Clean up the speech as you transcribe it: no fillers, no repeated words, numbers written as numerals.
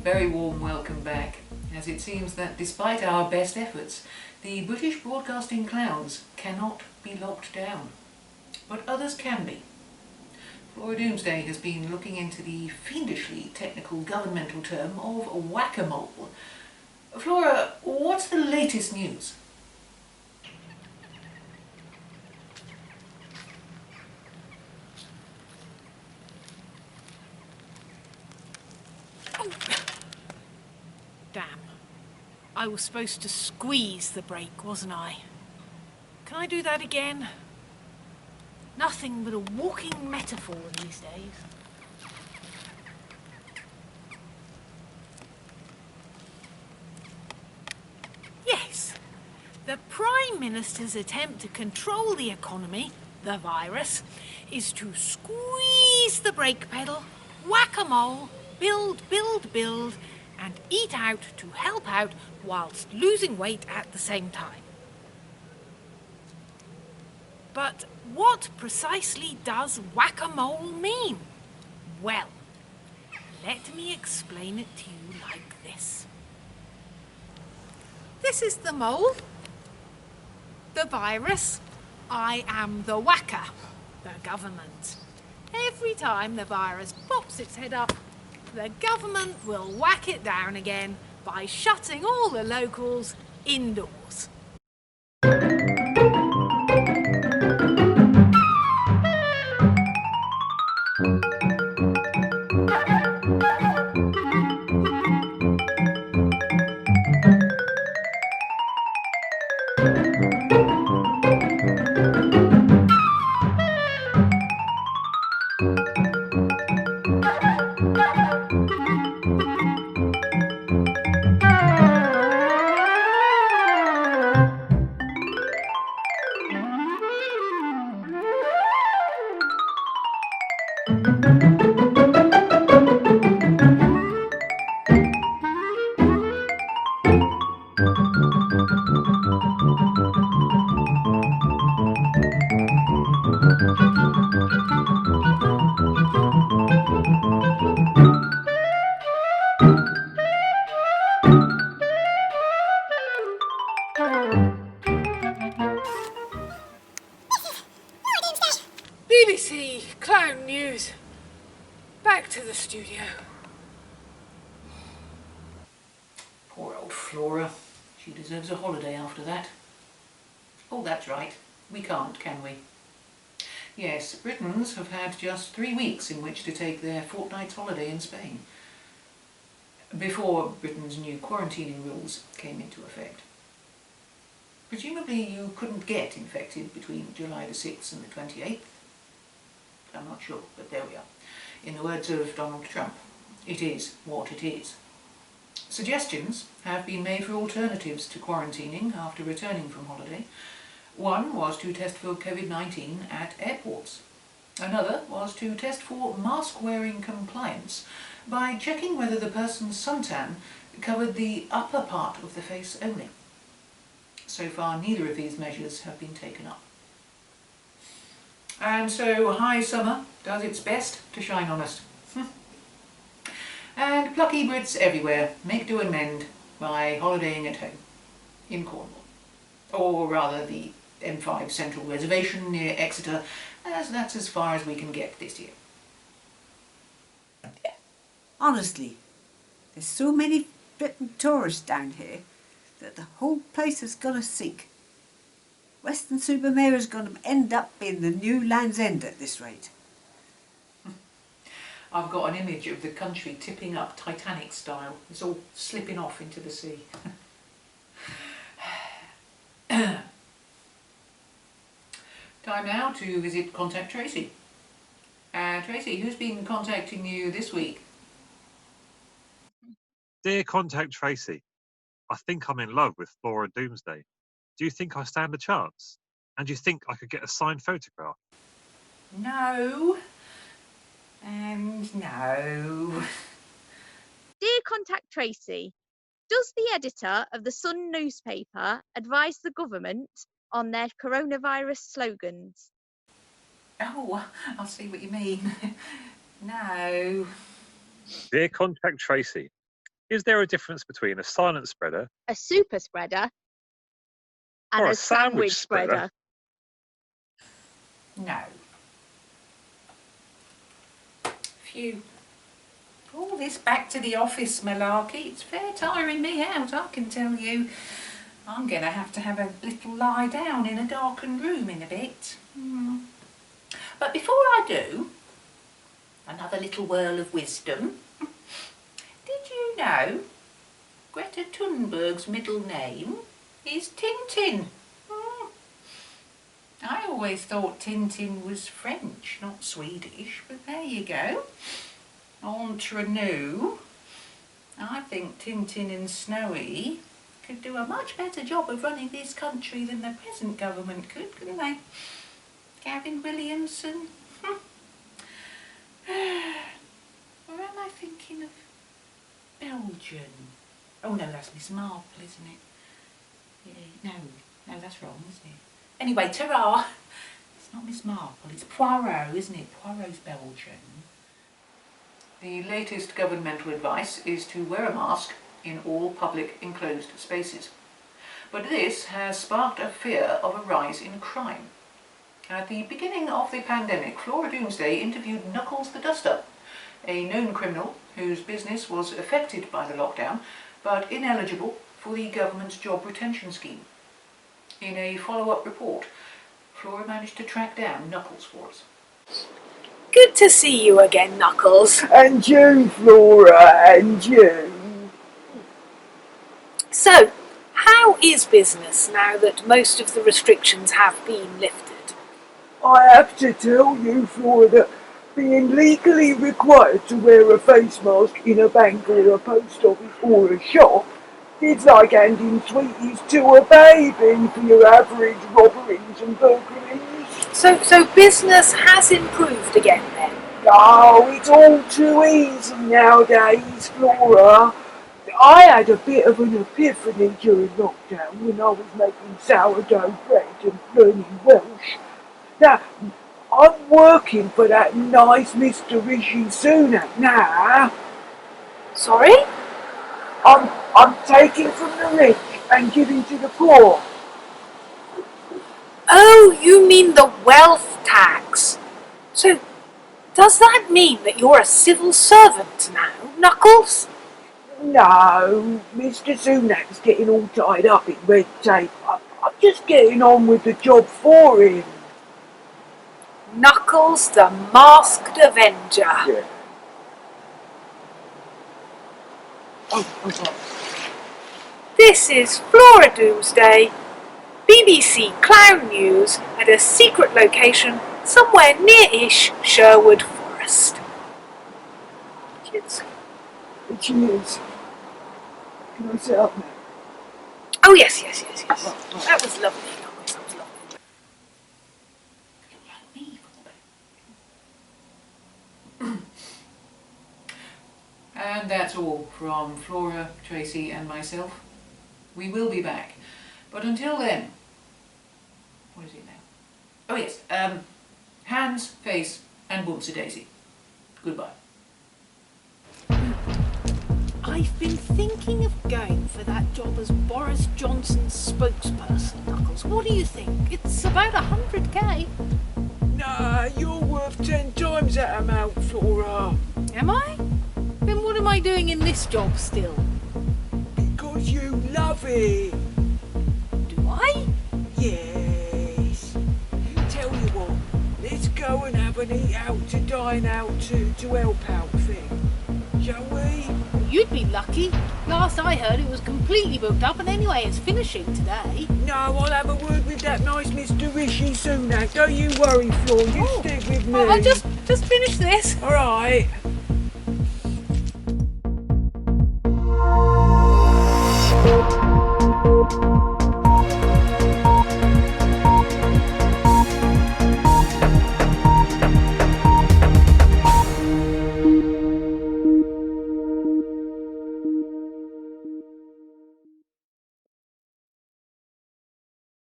very warm welcome back, as it seems that despite our best efforts, the British broadcasting clowns cannot be locked down. But others can be. Flora Doomsday has been looking into the fiendishly technical governmental term of whack-a-mole. Flora, what's the latest news? Damn. I was supposed to squeeze the brake, wasn't I? Can I do that again? Nothing but a walking metaphor these days. Yes. The Prime Minister's attempt to control the economy, the virus, is to squeeze the brake pedal, whack-a-mole, build, build, build, and eat out to help out whilst losing weight at the same time. But what precisely does whack-a-mole mean? Well, let me explain it to you like this. This is the mole, the virus. I am the whacker, the government. Every time the virus pops its head up, the government will whack it down again by shutting all the locals indoors. BBC Clown News. Back to the studio. Poor old Flora. She deserves a holiday after that. Oh, that's right. We can't, can we? Yes, Britons have had just 3 weeks in which to take their fortnight's holiday in Spain, before Britain's new quarantining rules came into effect. Presumably you couldn't get infected between July the 6th and the 28th. I'm not sure, but there we are. In the words of Donald Trump, it is what it is. Suggestions have been made for alternatives to quarantining after returning from holiday. One was to test for COVID-19 at airports. Another was to test for mask-wearing compliance by checking whether the person's suntan covered the upper part of the face only. So far, neither of these measures have been taken up. And so high summer does its best to shine on us. And plucky Brits everywhere make do and mend by holidaying at home in Cornwall. Or rather the M5 Central Reservation near Exeter, as that's as far as we can get this year. Honestly, there's so many Britain tourists down here that the whole place is going to sink. Weston-super-Mare is going to end up being the new Land's End at this rate. I've got an image of the country tipping up Titanic style. It's all slipping off into the sea. Time now to visit Contact Tracy. Tracy, who's been contacting you this week? Dear Contact Tracy, I think I'm in love with Flora Doomsday. Do you think I stand a chance? And do you think I could get a signed photograph? No. And no. Dear Contact Tracy, does the editor of the Sun newspaper advise the government on their coronavirus slogans? Oh, I'll see what you mean. No. Dear Contact Tracy, Is there a difference between a silent spreader A super spreader and or a sandwich spreader. No. Phew. All this back to the office malarkey, it's fair tiring me out, I can tell you. I'm going to have a little lie down in a darkened room in a bit. But before I do, another little whirl of wisdom. Did you know Greta Thunberg's middle name is Tintin? I always thought Tintin was French, not Swedish, but there you go. Entre nous, I think Tintin and Snowy could do a much better job of running this country than the present government could, couldn't they? Gavin Williamson. Or am I thinking of Belgian? Oh no, that's Miss Marple, isn't it? Yeah, no, that's wrong, isn't it? Anyway, ta-ra! It's not Miss Marple, it's Poirot, isn't it? Poirot's Belgian. The latest governmental advice is to wear a mask in all public enclosed spaces. But this has sparked a fear of a rise in crime. At the beginning of the pandemic, Flora Doomsday interviewed Knuckles the Duster, a known criminal whose business was affected by the lockdown, but ineligible for the government's job retention scheme. In a follow-up report, Flora managed to track down Knuckles for us. Good to see you again, Knuckles. And you, Flora, and you. So, how is business now that most of the restrictions have been lifted? I have to tell you, Flora, that being legally required to wear a face mask in a bank or a post office or a shop is like handing sweeties to a baby for your average robberies and burglaries. So business has improved again then? Oh, it's all too easy nowadays, Flora. I had a bit of an epiphany during lockdown when I was making sourdough bread and learning Welsh. Now, I'm working for that nice Mr. Rishi Sunak now. Sorry? I'm taking from the rich and giving to the poor. Oh, you mean the wealth tax. So, does that mean that you're a civil servant now, Knuckles? No, Mr. Sunak's getting all tied up in red tape. I'm just getting on with the job for him. Knuckles the Masked Avenger. Yeah. Oh. This is Flora Doomsday, BBC Clown News at a secret location somewhere near-ish Sherwood Forest. Cheers. Cheers. Can I sit up now? Oh yes. That was lovely, Knuckles, that was lovely. And that's all from Flora, Tracy and myself. We will be back. But until then, what is it now? Oh yes, hands, face and Boomsy Daisy. Goodbye. I've been thinking of going for that job as Boris Johnson's spokesperson, Knuckles. What do you think? It's about 100k. Nah, you're worth 10 times that amount, Flora. Am I? Then what am I doing in this job still? Because you love it. Do I? Yes. Tell you what, let's go and have an eat out to dine out to help out thing. Shall we? You'd be lucky. Last I heard it was completely booked up, and anyway it's finishing today. No, I'll have a word with that nice Mr. Rishi Sunak. Don't you worry, Flora, you stick with me. I'll just finish this. Alright.